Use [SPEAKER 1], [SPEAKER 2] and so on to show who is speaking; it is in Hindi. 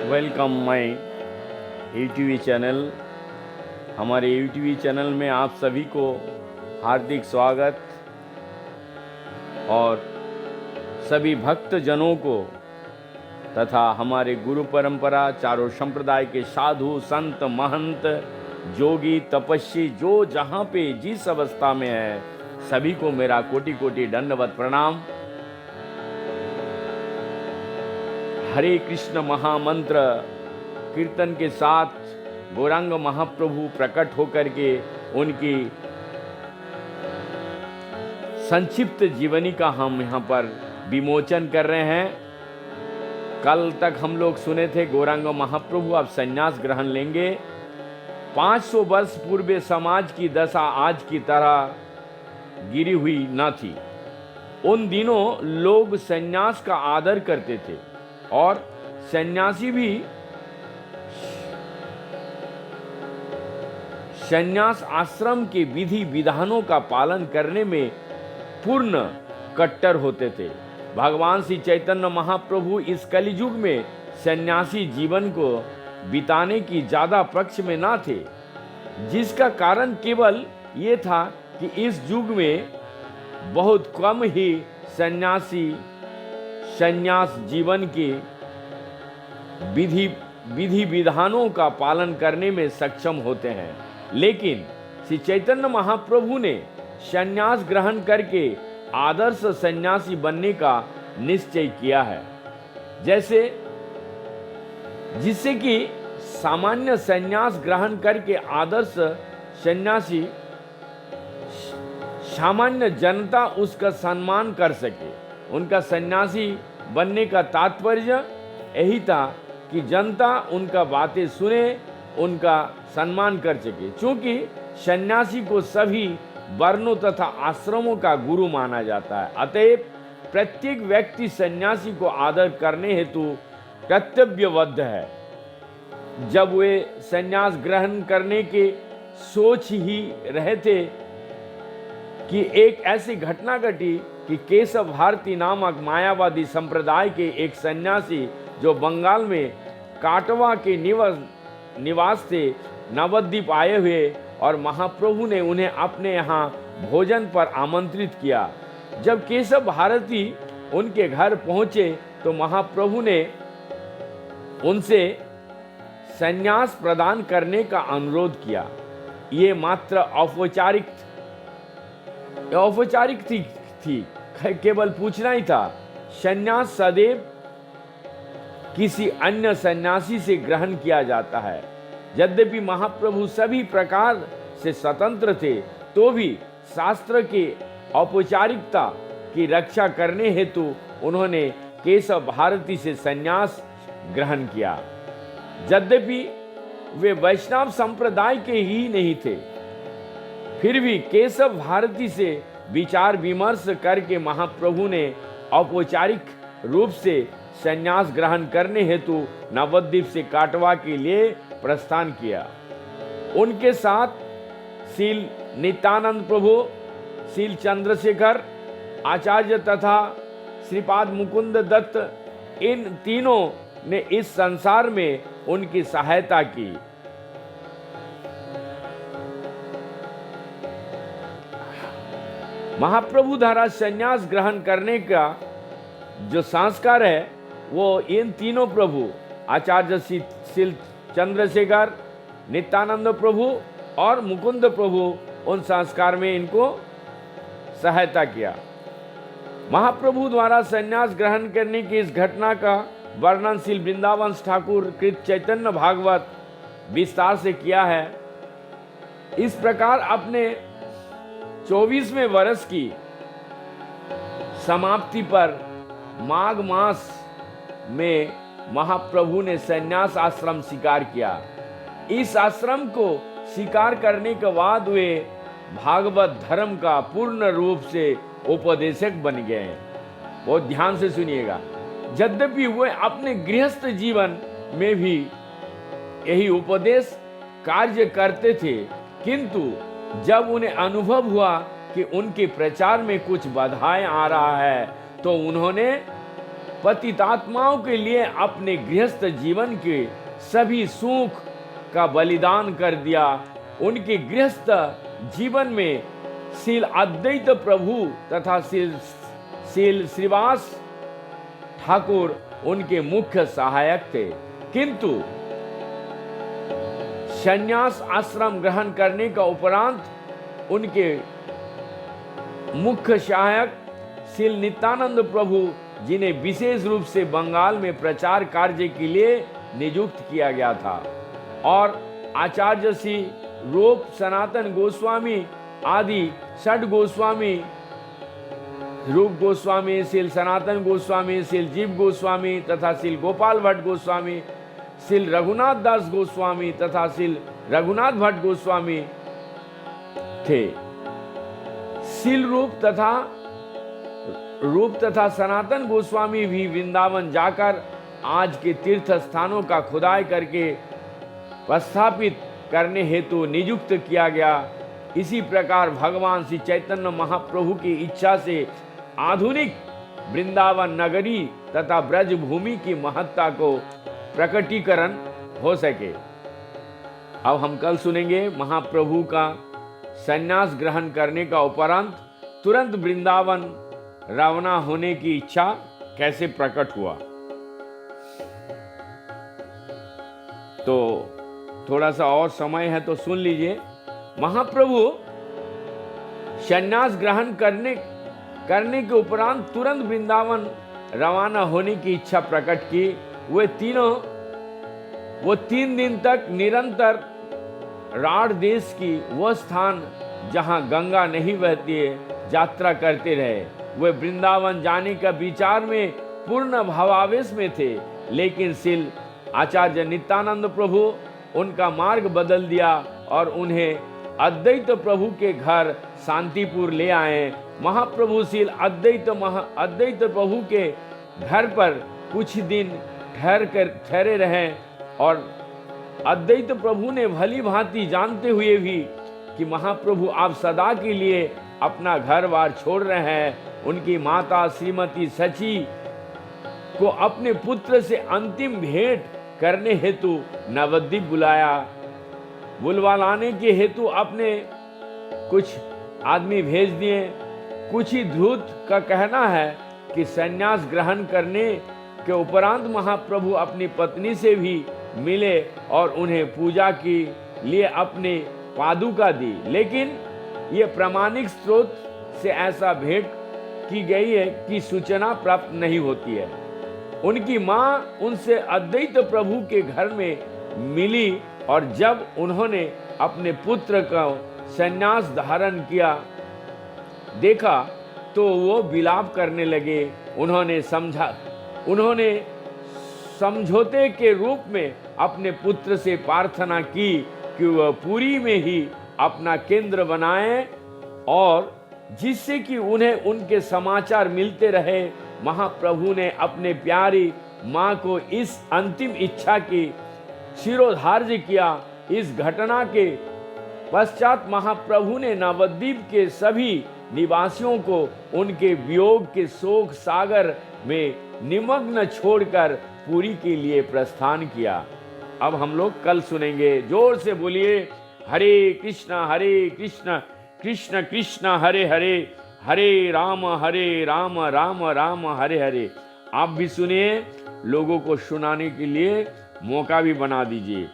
[SPEAKER 1] Welcome my YouTube channel. हमारे यूट्यूब चैनल में आप सभी को हार्दिक स्वागत और सभी भक्त जनों को तथा हमारे गुरु परंपरा चारों संप्रदाय के साधु संत महंत जोगी तपस्वी जो जहाँ पे जिस अवस्था में है सभी को मेरा कोटि कोटि दंडवत प्रणाम। हरे कृष्ण महामंत्र कीर्तन के साथ गौरांग महाप्रभु प्रकट होकर के उनकी संक्षिप्त जीवनी का हम यहाँ पर विमोचन कर रहे हैं। कल तक हम लोग सुने थे गौरांग महाप्रभु अब संन्यास ग्रहण लेंगे। 500 वर्ष पूर्व समाज की दशा आज की तरह गिरी हुई न थी। उन दिनों लोग संन्यास का आदर करते थे और सन्यासी भी संन्यास आश्रम के विधि विधानों का पालन करने में पूर्ण कट्टर होते थे। भगवान श्री चैतन्य महाप्रभु इस कलियुग में सन्यासी जीवन को बिताने की ज्यादा पक्ष में ना थे, जिसका कारण केवल ये था कि इस युग में बहुत कम ही सन्यासी संन्यास जीवन के विधि विधानों का पालन करने में सक्षम होते हैं। लेकिन श्री चैतन्य महाप्रभु ने संन्यास ग्रहण करके आदर्श सन्यासी बनने का निश्चय किया है, जिससे कि सामान्य संन्यास ग्रहण करके आदर्श सन्यासी सामान्य जनता उसका सम्मान कर सके। उनका सन्यासी बनने का तात्पर्य यही था कि जनता उनका बातें सुने, उनका सम्मान कर सके। क्योंकि सन्यासी को सभी वर्णों तथा आश्रमों का गुरु माना जाता है, अतएव प्रत्येक व्यक्ति सन्यासी को आदर करने हेतु कर्तव्यबद्ध है। जब वे सन्यास ग्रहण करने के सोच ही रहे थे कि एक ऐसी घटना घटी कि केशव भारती नामक मायावादी संप्रदाय के एक सन्यासी जो बंगाल में काटवा के निवास थे नवद्वीप आए हुए और महाप्रभु ने उन्हें अपने यहाँ भोजन पर आमंत्रित किया। जब केशव भारती उनके घर पहुँचे तो महाप्रभु ने उनसे संन्यास प्रदान करने का अनुरोध किया। ये मात्र औपचारिक थी, केवल पूछना ही था। संन्यास सदैव किसी अन्य सन्यासी से ग्रहण किया जाता है। यद्यपि महाप्रभु सभी प्रकार से स्वतंत्र थे तो भी शास्त्र के औपचारिकता की रक्षा करने हेतु उन्होंने केशव भारती से संन्यास ग्रहण किया। यद्यपि वे वैष्णव संप्रदाय के ही नहीं थे, फिर भी केशव भारती से विचार विमर्श करके महाप्रभु ने औपचारिक रूप से संन्यास ग्रहण करने हेतु नवद्वीप से काटवा के लिए प्रस्थान किया। उनके साथ शील नित्यानंद प्रभु, शील चंद्रशेखर आचार्य तथा श्रीपाद मुकुंद दत्त, इन तीनों ने इस संसार में उनकी सहायता की। महाप्रभु द्वारा संन्यास ग्रहण करने का जो संस्कार है वो इन तीनों प्रभु आचार्य शील चंद्रशेखर, नित्यानंद प्रभु और मुकुंद प्रभु उन संस्कार में इनको सहायता किया। महाप्रभु द्वारा संन्यास ग्रहण करने की इस घटना का वर्णन श्री वृंदावन ठाकुर कृत चैतन्य भागवत विस्तार से किया है। इस प्रकार अपने 24वें वर्ष की समाप्ति पर माघ मास में महाप्रभु ने संन्यास आश्रम स्वीकार किया। इस आश्रम को स्वीकार करने के बाद वे भागवत धर्म का पूर्ण रूप से उपदेशक बन गए। बहुत ध्यान से सुनिएगा। यद्यपि वे अपने गृहस्थ जीवन में भी यही उपदेश कार्य करते थे, किंतु जब उन्हें अनुभव हुआ कि उनके प्रचार में कुछ बाधाएं आ रहा है तो उन्होंने पतितात्माओं के लिए अपने गृहस्थ जीवन के सभी सुख का बलिदान कर दिया। उनके गृहस्थ जीवन में श्रील अद्वैत प्रभु तथा श्रील श्रीवास ठाकुर उनके मुख्य सहायक थे, किंतु संन्यास आश्रम ग्रहण करने का उपरांत उनके मुख्य सहायक श्रील नित्यानंद प्रभु, जिन्हें विशेष रूप से बंगाल में प्रचार कार्य के लिए नियुक्त किया गया था, और आचार्य श्री रूप सनातन गोस्वामी आदि षड गोस्वामी, रूप गोस्वामी, श्रील सनातन गोस्वामी, श्रील जीव गोस्वामी तथा श्रील गोपाल भट्ट गोस्वामी, श्रील रघुनाथ दास गोस्वामी तथा श्रील रघुनाथ भट्ट गोस्वामी थे। श्रील रूप तथा सनातन गोस्वामी भी वृंदावन जाकर आज के तीर्थ स्थानों का खुदाई करके प्रस्थापित करने हेतु नियुक्त किया गया। इसी प्रकार भगवान श्री चैतन्य महाप्रभु की इच्छा से आधुनिक वृंदावन नगरी तथा ब्रज भूमि की महत्ता को प्रकटीकरण हो सके। अब हम कल सुनेंगे महाप्रभु का संन्यास ग्रहण करने का उपरांत तुरंत वृंदावन रवाना होने की इच्छा कैसे प्रकट हुआ। तो थोड़ा सा और समय है तो सुन लीजिए। महाप्रभु संन्यास ग्रहण करने के उपरांत तुरंत वृंदावन रवाना होने की इच्छा प्रकट की। वो 3 दिन तक निरंतर राढ़ देश की वह स्थान जहां गंगा नहीं बहती है यात्रा करते रहे। वे वृंदावन जाने का विचार में पूर्ण भावावेश में थे, लेकिन श्रील आचार्य नित्यानंद प्रभु उनका मार्ग बदल दिया और उन्हें अद्वैत प्रभु के घर शांतिपुर ले आए। महाप्रभु श्रील अद्वैत प्रभु के घर पर कुछ दिन ठहरे रहे, और अद्वैत प्रभु ने भली भांति जानते हुए भी कि महाप्रभु आप सदा के लिए अपना घर बार छोड़ रहे हैं, उनकी माता श्रीमती सची को अपने पुत्र से अंतिम भेंट करने हेतु नवद्वीप बुलवा लाने के हेतु अपने कुछ आदमी भेज दिए। कुछ ही धूत का कहना है कि संन्यास ग्रहण करने के उपरांत महाप्रभु अपनी पत्नी से भी मिले और उन्हें पूजा के लिए अपने पादुका दी, लेकिन ये प्रामाणिक स्रोत से ऐसा भेंट की गई है कि सूचना प्राप्त नहीं होती है। उनकी मां उनसे अद्वैत प्रभु के घर में मिली और जब उन्होंने अपने पुत्र का संन्यास धारण किया देखा तो वो विलाप करने लगे। उन्होंने समझौते के रूप में अपने पुत्र से प्रार्थना की कि वह पुरी में ही अपना केंद्र बनाए और जिससे कि उन्हें उनके समाचार मिलते रहे। महाप्रभु ने अपने प्यारी मां को इस अंतिम इच्छा की शिरोधार्य किया। इस घटना के पश्चात महाप्रभु ने नवद्वीप के सभी निवासियों को उनके वियोग के शोक सागर में निमग्न छोड़कर पुरी के लिए प्रस्थान किया। अब हम लोग कल सुनेंगे। जोर से बोलिए हरे कृष्ण कृष्ण कृष्ण हरे हरे, हरे राम राम राम हरे हरे। आप भी सुनिए, लोगों को सुनाने के लिए मौका भी बना दीजिए।